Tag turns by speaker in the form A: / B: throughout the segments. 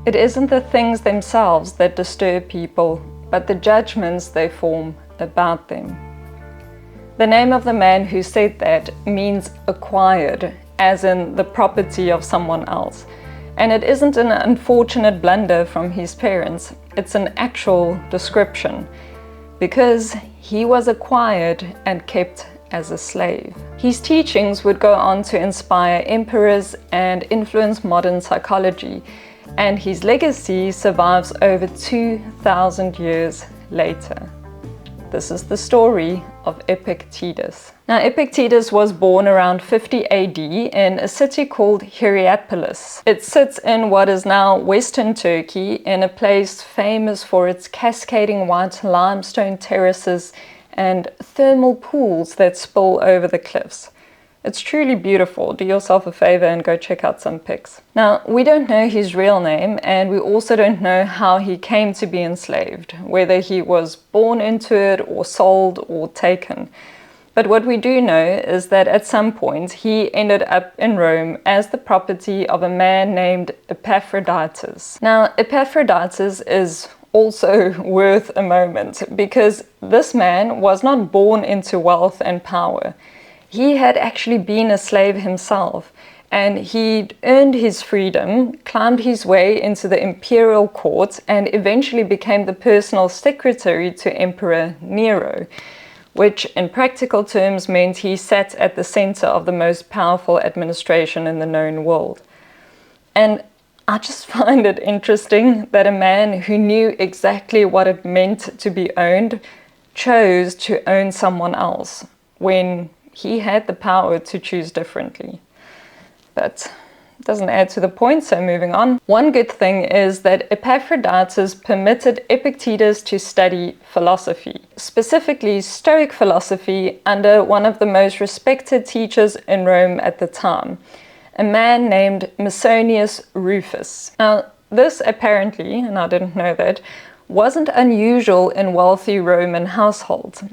A: It isn't the things themselves that disturb people, but the judgments they form about them. The name of the man who said that means acquired, as in the property of someone else. And it isn't an unfortunate blunder from his parents, it's an actual description, because he was acquired and kept as a slave. His teachings would go on to inspire emperors and influence modern psychology, and his legacy survives over 2,000 years later. This is the story of Epictetus. Now, Epictetus was born around 50 AD in a city called Hierapolis. It sits in what is now Western Turkey, in a place famous for its cascading white limestone terraces and thermal pools that spill over the cliffs. It's truly beautiful. Do yourself a favor and go check out some pics. Now, we don't know his real name, and we also don't know how he came to be enslaved, whether he was born into it or sold or taken. But what we do know is that at some point he ended up in Rome as the property of a man named Epictetus. Now, Epictetus is also worth a moment, because this man was not born into wealth and power. He had actually been a slave himself, and he'd earned his freedom, climbed his way into the imperial court, and eventually became the personal secretary to Emperor Nero, which in practical terms meant he sat at the center of the most powerful administration in the known world. And I just find it interesting that a man who knew exactly what it meant to be owned chose to own someone else when he had the power to choose differently. But it doesn't add to the point, so moving on. One good thing is that Epictetus permitted Epictetus to study philosophy, specifically Stoic philosophy, under one of the most respected teachers in Rome at the time, a man named Musonius Rufus. Now, this apparently, and I didn't know that, wasn't unusual in wealthy Roman households.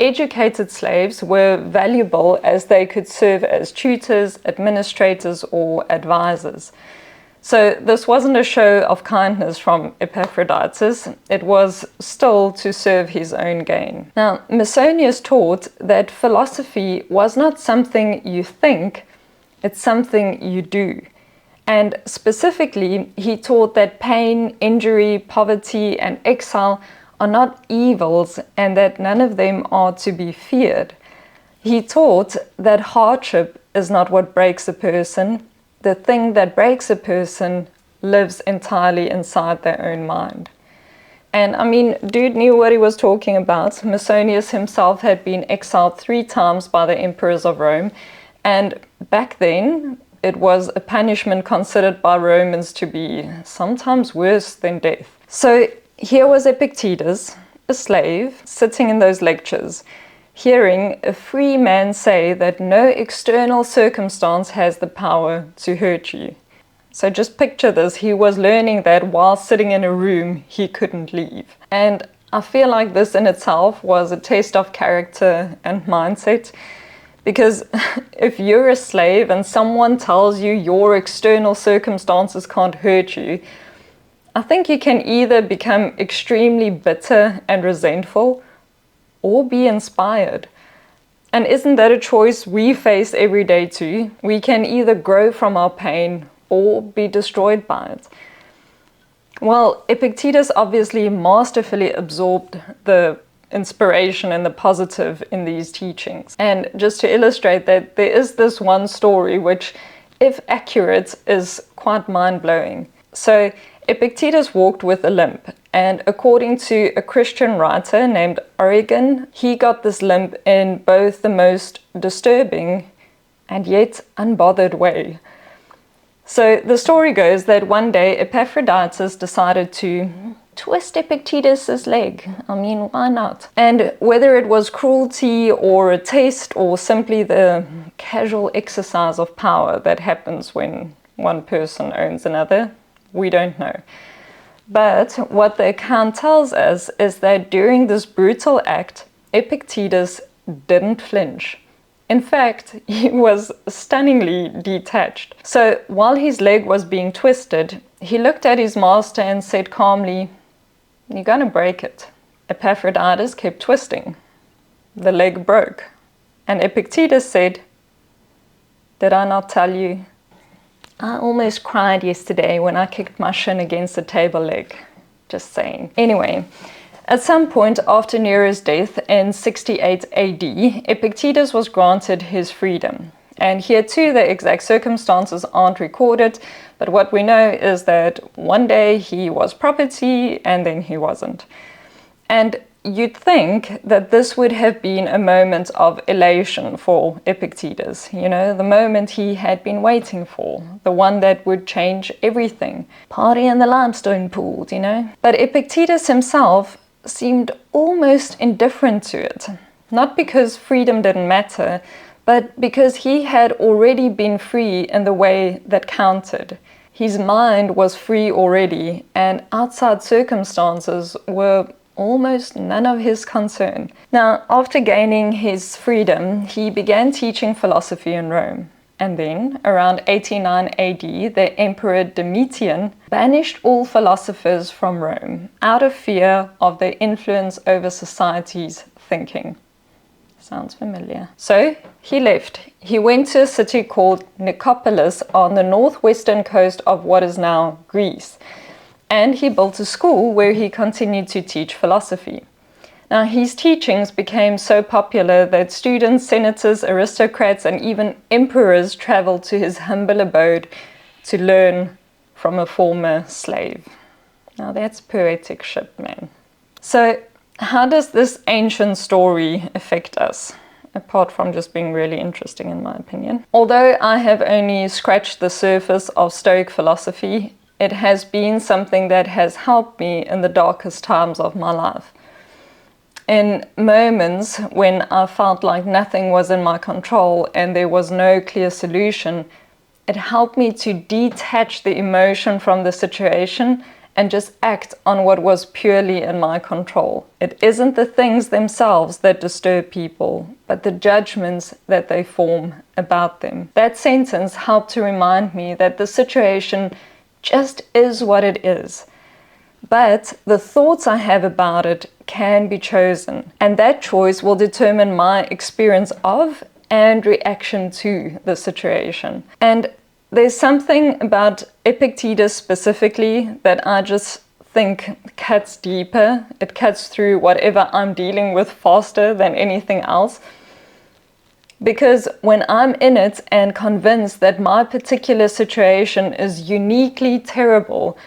A: Educated slaves were valuable as they could serve as tutors, administrators, or advisors. So this wasn't a show of kindness from Epictetus, it was still to serve his own gain. Now, Musonius taught that philosophy was not something you think, it's something you do. And specifically, he taught that pain, injury, poverty, and exile are not evils, and that none of them are to be feared. He taught that hardship is not what breaks a person. The thing that breaks a person lives entirely inside their own mind. And I mean, dude knew what he was talking about. Musonius himself had been exiled 3 times by the emperors of Rome, and back then it was a punishment considered by Romans to be sometimes worse than death. So here was Epictetus, a slave, sitting in those lectures, hearing a free man say that no external circumstance has the power to hurt you. So just picture this, he was learning that while sitting in a room he couldn't leave. And I feel like this in itself was a test of character and mindset, because if you're a slave and someone tells you your external circumstances can't hurt you, I think you can either become extremely bitter and resentful or be inspired. And isn't that a choice we face every day too? We can either grow from our pain or be destroyed by it. Well, Epictetus obviously masterfully absorbed the inspiration and the positive in these teachings. And just to illustrate that, there is this one story which, if accurate, is quite mind-blowing. So Epictetus walked with a limp, and according to a Christian writer named Origen, he got this limp in both the most disturbing and yet unbothered way. So the story goes that one day Epictetus decided to twist Epictetus's leg. I mean, why not? And whether it was cruelty or a test or simply the casual exercise of power that happens when one person owns another, we don't know. But what the account tells us is that during this brutal act, Epictetus didn't flinch. In fact, he was stunningly detached. So while his leg was being twisted, he looked at his master and said calmly, "You're going to break it." Epaphroditus kept twisting. The leg broke. And Epictetus said, "Did I not tell you? I almost cried yesterday when I kicked my shin against the table leg." Just saying. Anyway, at some point after Nero's death in 68 AD, Epictetus was granted his freedom. And here too, the exact circumstances aren't recorded, but what we know is that one day he was property and then he wasn't. And you'd think that this would have been a moment of elation for Epictetus, the moment he had been waiting for, the one that would change everything. Party in the limestone pool, But Epictetus himself seemed almost indifferent to it, not because freedom didn't matter, but because he had already been free in the way that counted. His mind was free already, and outside circumstances were almost none of his concern. Now, after gaining his freedom, he began teaching philosophy in Rome. And then, around 89 AD, the Emperor Domitian banished all philosophers from Rome out of fear of their influence over society's thinking. Sounds familiar. So, he left. He went to a city called Nicopolis on the northwestern coast of what is now Greece. And he built a school where he continued to teach philosophy. Now, his teachings became so popular that students, senators, aristocrats, and even emperors traveled to his humble abode to learn from a former slave. Now, that's poetic shit, man. So, how does this ancient story affect us? Apart from just being really interesting, in my opinion. Although I have only scratched the surface of Stoic philosophy, it has been something that has helped me in the darkest times of my life. In moments when I felt like nothing was in my control and there was no clear solution, it helped me to detach the emotion from the situation and just act on what was purely in my control. It isn't the things themselves that disturb people, but the judgments that they form about them. That sentence helped to remind me that the situation just is what it is. But the thoughts I have about it can be chosen, and that choice will determine my experience of and reaction to the situation. And there's something about Epictetus specifically that I just think cuts deeper. It cuts through whatever I'm dealing with faster than anything else. Because when I'm in it and convinced that my particular situation is uniquely terrible,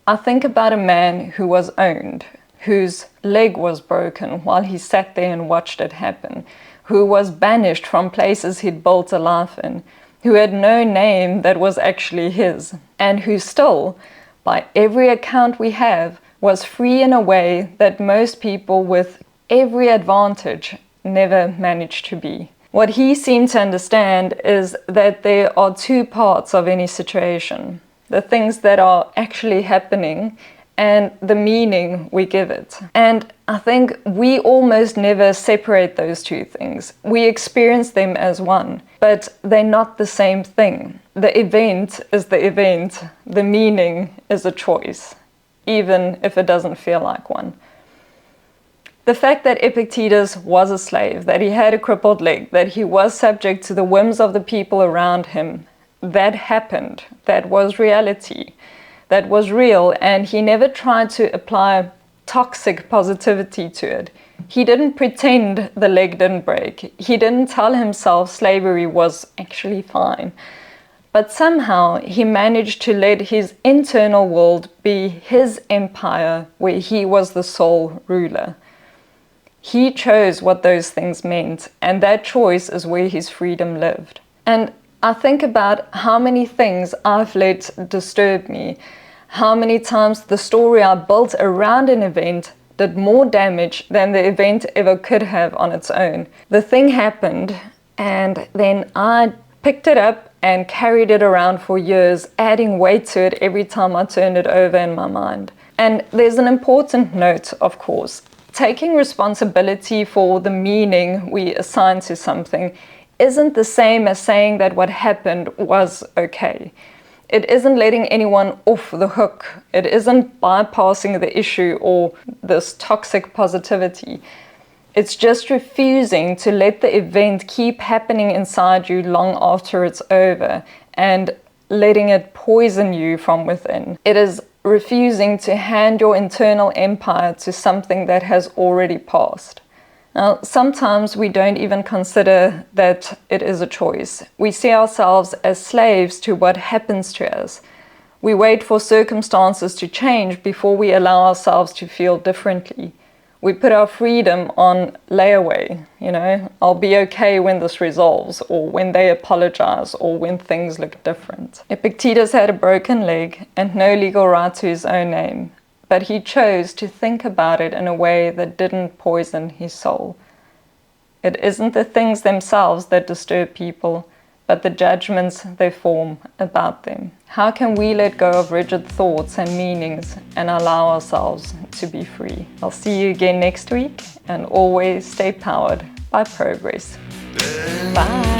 A: I think about a man who was owned, whose leg was broken while he sat there and watched it happen, who was banished from places he'd built a life in, who had no name that was actually his, and who still, by every account we have, was free in a way that most people with every advantage never managed to be. What he seemed to understand is that there are two parts of any situation: the things that are actually happening and the meaning we give it. And I think we almost never separate those two things. We experience them as one, but they're not the same thing. The event is the event. The meaning is a choice, even if it doesn't feel like one. The fact that Epictetus was a slave, that he had a crippled leg, that he was subject to the whims of the people around him, that happened. That was reality. That was real, and he never tried to apply toxic positivity to it. He didn't pretend the leg didn't break. He didn't tell himself slavery was actually fine. But somehow he managed to let his internal world be his empire, where he was the sole ruler. He chose what those things meant, and that choice is where his freedom lived. And I think about how many things I've let disturb me, how many times the story I built around an event did more damage than the event ever could have on its own. The thing happened, and then I picked it up and carried it around for years, adding weight to it every time I turned it over in my mind. And there's an important note, of course. Taking responsibility for the meaning we assign to something isn't the same as saying that what happened was okay. It isn't letting anyone off the hook. It isn't bypassing the issue or this toxic positivity. It's just refusing to let the event keep happening inside you long after it's over and letting it poison you from within. It is refusing to hand your internal empire to something that has already passed. Now, sometimes we don't even consider that it is a choice. We see ourselves as slaves to what happens to us. We wait for circumstances to change before we allow ourselves to feel differently. We put our freedom on layaway, I'll be okay when this resolves, or when they apologize, or when things look different. Epictetus had a broken leg and no legal right to his own name, but he chose to think about it in a way that didn't poison his soul. It isn't the things themselves that disturb people, but the judgments they form about them. How can we let go of rigid thoughts and meanings and allow ourselves to be free? I'll see you again next week, and always stay powered by progress. Bye.